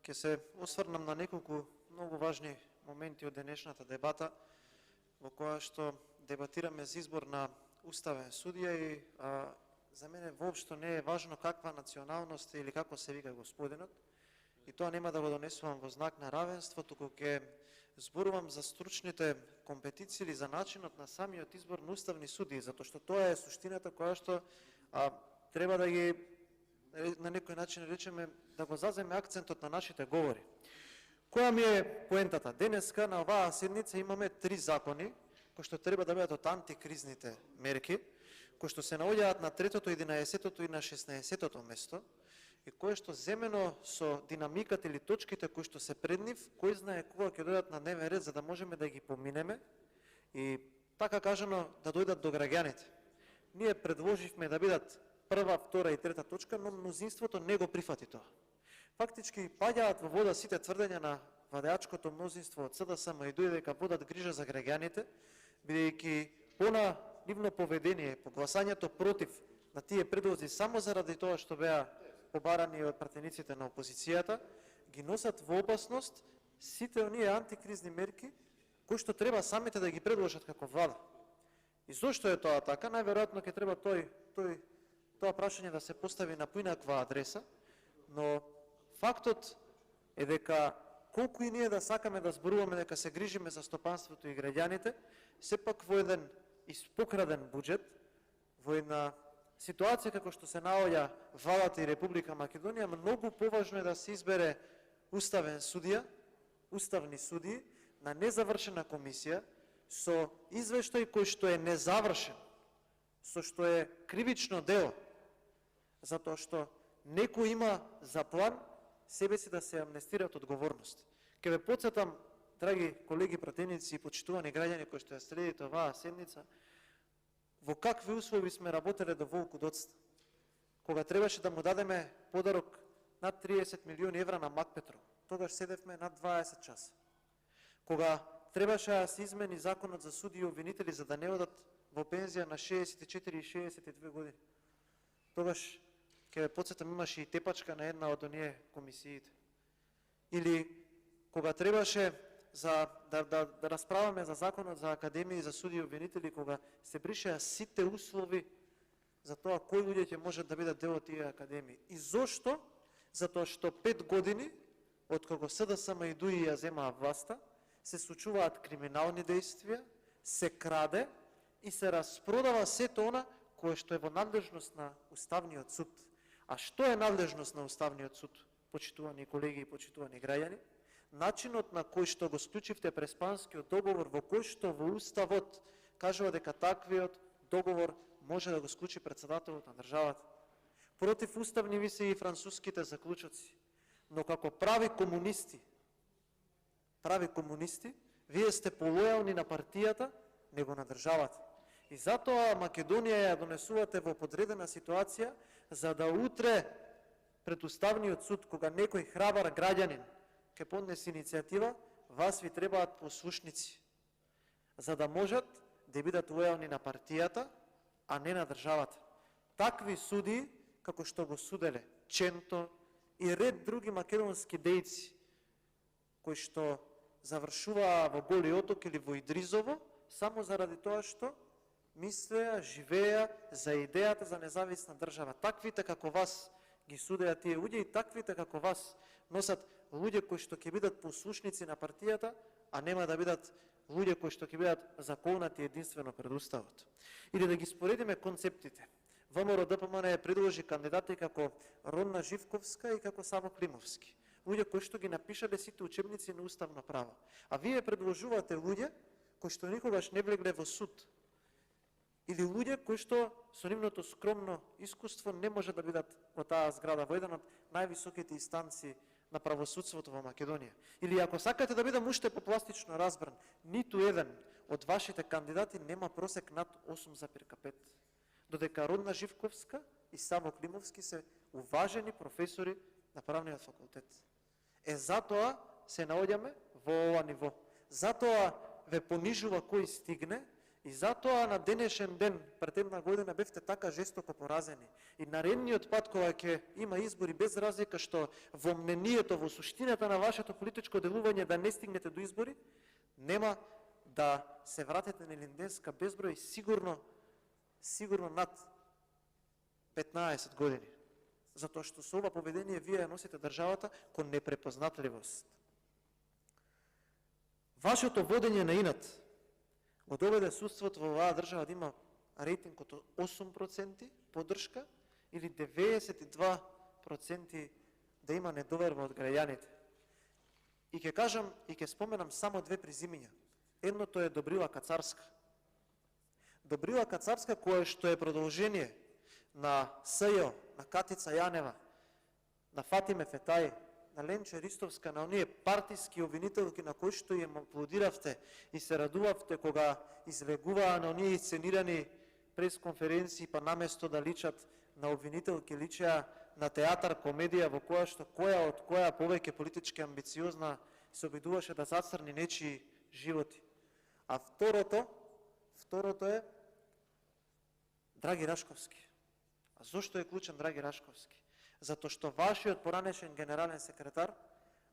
Ќе се осврнам на неколку многу важни моменти од денешната дебата, во која што дебатираме за избор на уставен судија и за мене воопшто не е важно каква националност или како се вика господинот, и тоа нема да го донесувам во знак на равенство, туку ќе зборувам за стручните компетиции или за начинот на самиот избор на уставни судии, затоа што тоа е суштината која што треба да ги на некој начин речеме да го заземе акцентот на нашите говори. Која ми е поентата? Денеска на оваа седница имаме 3 закони кои што треба да бидат од антикризните мерки, кои што се наоѓаат на 3-тото, 11-тото и на 16-тото место, и кои што земено со динамиката или точките кои што се пред нив, кој знае кога ќе дојдат на дневен ред за да можеме да ги поминеме и така кажано да дојдат до граѓаните. Ние предложивме да бидат прва, втора и трета точка, но мнозинството не го прифати тоа. Фактички паѓаат во вода сите тврдења на владеачкото мнозинство од СДСМ и дури дека водат грижа за граѓаните, бидејќи пона нивно поведение, по гласањето против на тие предлози само заради тоа што беа побарани од пратениците на опозицијата, ги носат во опасност сите оние антикризни мерки кои што треба самите да ги предложат како влада. И зошто е тоа така? Најверојатно ќе треба тоа прашање да се постави на поинаква адреса, но фактот е дека колку и ние да сакаме да зборуваме дека се грижиме за стопанството и граѓаните, сепак во еден испокраден буџет, во една ситуација како што се наоѓа владата и Република Македонија, многу поважно е да се избере уставен судија, уставни судии на незавршена комисија со извештај кој што е незавршен, со што е кривично дело, затоа што некој има за план себе си да се амнестира од одговорност. Ке ве потсетам, драги колеги пратеници и почитувани граѓани кои што ја следите оваа седница, во какви услови сме работеле до Волку Доцна, кога требаше да му дадеме подарок над 30 милиони евра на Макпетрол. Тогаш седевме над 20 часа. Кога требаше да се измени законот за суди и обвинители за да не одат во пензија на 64 и 62 години. Тогаш, ке ве потсетам, имаше и тепачка на една од оние комисиите. Или кога требаше да расправаме за законот за академии за суди и обвинители, кога се бришеа сите услови за тоа кои луѓе ќе можат да бидат дел од тие академии. И зошто? Затоа што 5 години од кога СДСМ и ДУИ ја земаа власта, се случуваат криминални действија, се краде и се распродава сето она кое што е во надлежност на Уставниот суд. А што е надлежност на Уставниот суд, почитувани колеги и почитувани граѓани? Начинот на кој што го склучивте преспанскиот договор, во кој што во Уставот кажува дека таквиот договор може да го склучи председателот на државата. Против уставни ви се и француските заклучоци. Но како прави комунисти, вие сте полојални на партијата, него на државата. И затоа Македонија ја донесувате во подредена ситуација, за да утре пред Уставниот суд, кога некој храбар граѓанин ќе поднесе иницијатива, вас ви требаат послушници, за да можат да бидат лојални на партијата, а не на државата. Такви суди, како што го суделе Ченто и ред други македонски дејци, кои што завршуваа во Голи Оток или во Идризово, само заради тоа што мислеа, живеа за идејата за независна држава. Таквите како вас ги судеа тие луѓе и таквите како вас носат луѓе кои што ќе бидат послушници на партијата, а нема да бидат луѓе кои што ќе бидат законати единствено пред Уставот. Или да ги споредиме концептите. ВМРО ДПМН ја предложи кандидати како Ронна Живковска и како Саво Климовски. Луѓе кои што ги напишале сите учебници на уставно право. А вие предложувате луѓе кои што никогаш не влегле во суд. Или луѓе кои што со нивното скромно искуство не може да бидат во таа зграда, во еден од највисоките инстанции на правосудството во Македонија. Или ако сакате да бидам уште попластично разбран, ниту еден од вашите кандидати нема просек над 8,5, додека Родна Живковска и Саво Климовски се уважени професори на правниот факултет. Затоа се наоѓаме во ова ниво. Затоа ве понижува кој стигне И затоа на денешен ден, пред една година, бевте така жестоко поразени. И наредниот пат, кога ќе има избори, без разлика што во мнението, во суштината на вашето политичко делување да не стигнете до избори, нема да се вратите на Илинденска безброј сигурно над 15 години. Затоа што со ова поведение вие ја носите државата кон непрепознатливост. Вашето водење на инат го доведе судството во оваа држава да има рейтинг од 8% поддршка или 92% да има недоверба од граѓаните. И ќе кажам и ќе споменам само две презимиња. Едното е Добрила Кацарска. Добрила Кацарска, која што е продолжение на СЈО, на Катица Јанева, на Фатиме Фетај, на Ленче Ристовска, на оние партиски обвинителки на кои што им аплодиравте и се радувавте кога излегуваа на оние сценирани пресконференции, па наместо да личат на обвинителки, личеа на театар, комедија во која што која од која повеќе политички амбициозна се обидуваше да зацрни нечии животи. А второто е Драги Рашковски. А зошто е клучен Драги Рашковски? Затоа што вашиот поранешен генерален секретар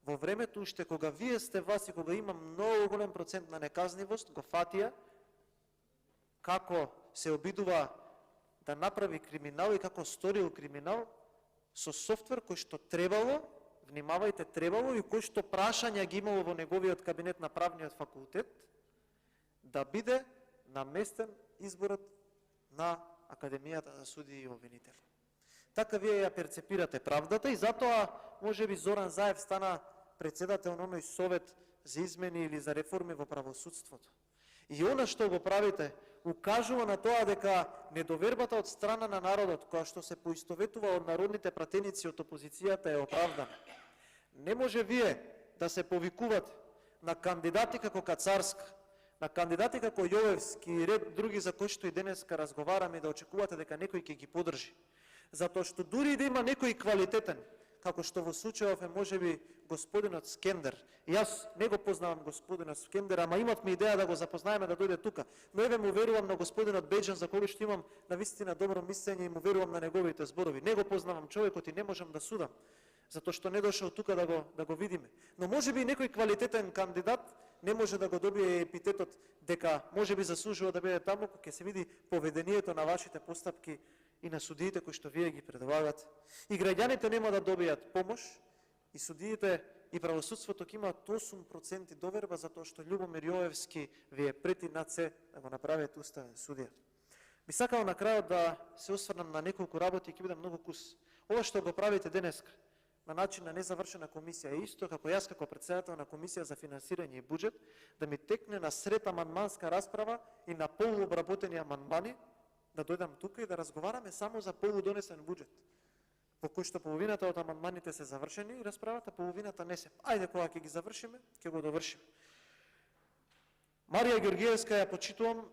во времето уште кога вие сте власт и кога има многу голем процент на неказнивост, го фатија како се обидува да направи криминал и како сторил криминал со софтвер кој што требало, внимавајте, требало и кој што прашања ги имало во неговиот кабинет на правниот факултет, да биде наместен изборот на Академијата за судии и обвинители. Така вие ја перцепирате правдата и затоа можеби Зоран Заев стана председател на оној совет за измени или за реформи во правосудството. И она што го правите укажува на тоа дека недовербата од страна на народот, која што се поистоветува од народните пратеници од опозицијата, е оправдана. Не може вие да се повикувате на кандидати како Кацарска, на кандидати како Јовевски и ред други за кои што и денеска разговараме, да очекувате дека некој ќе ги поддржи. Затоа што дури да има некој квалитетен, како што во случајов е можеби господинот Скендер. И јас не го познавам господинот Скендер, ама имавме идеја да го запознаеме да дојде тука. Но еве му верувам на господинот Беџан, за кој што имам навистина добро мислење и му верувам на неговите зборови. Не го познавам човекот и не можам да судам, затоа што не дошол тука да го видиме. Но можеби некој квалитетен кандидат не може да го добие епитетот дека можеби заслужува да биде таму, кога ќе се види поведението на вашите постапки и на судиите кои што вие ги предлагате. И граѓаните нема да добијат помош, и судиите и правосудството ќе имаат 8% доверба затоа што Љубомир Јовевски ви е прети над се да го направите уставен судија. Би сакал на крајот да се осврнам на неколку работи и ќе бидам многу кус. Ова што го правите денеска на начин на незавршена комисија е исто како јас како председател на комисија за финансирање и буџет да ми текне на сред амандманска расправа и на полуобработени амандмани да дојдам тука и да разговараме само за полудонесен буџет, во кој што половината од амандманите се завршени и расправата, половината не се. Ајде кога ќе ги завршиме, ќе го довршиме. Марија Георгиевска ја почитувам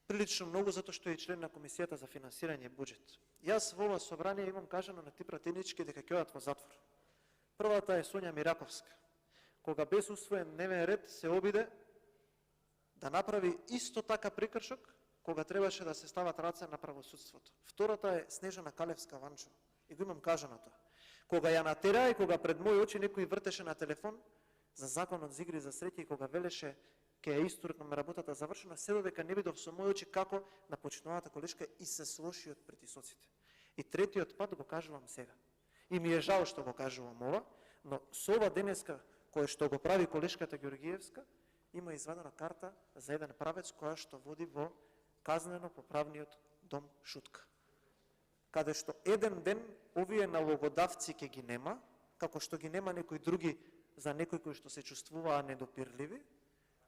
прилично многу затоа што е член на комисијата за финансирање и буџет. Јас во ова собрание имам кажано на ти пратенички дека ќе одат во затвор. Првата е Сонја Мираковска, кога без усвоен дневен ред се обиде да направи исто така прекршок кога требаше да се стават раце на правосудството. Втората е Снежана Калевска Ванчо. И го имам кажано тоа. Кога ја натера и кога пред мои очи некој вртеше на телефон за законот за игри за среќа и кога велеше ќе ја истуркам работата завршена, се додека не видов со мои очи како на почитуваната колешка и се слоши од притисоците. И третиот пат го кажувам сега. И ми е жал што го кажувам ова, но со ова денеска кое што го прави колешката Георгиевска, има извадена карта за еден правец која што води во казнено поправниот дом Шутка. Каде што еден ден овие налогодавци ќе ги нема, како што ги нема некои други за некои кои што се чувствуваа недопирливи,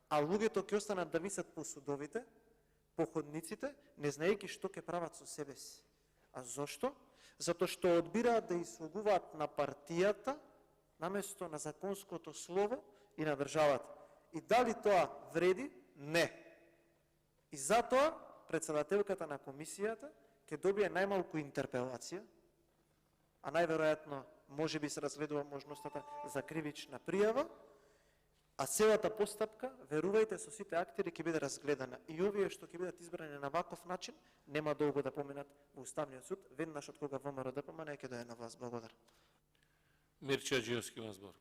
а луѓето ќе останат да висат по судовите, по ходниците, не знаејќи што ќе прават со себе си. А зошто? Затоа што одбираат да изслугуваат на партијата наместо на законското слово и на државата. И дали тоа вреди? Не. И затоа председателката на комисијата ќе добие најмалку интерпелација, а најверојатно можеби се разведува можността за кривична пријава А целата постапка, верувајте, со сите актери ќе биде разгледана. И овие што ќе бидат избрани на ваков начин, нема долго да поминат во Уставниот суд, веднаш од кога ВМРО ДПМН ќе дое на власт. Благодарам. Мирча Аџиевски има збор.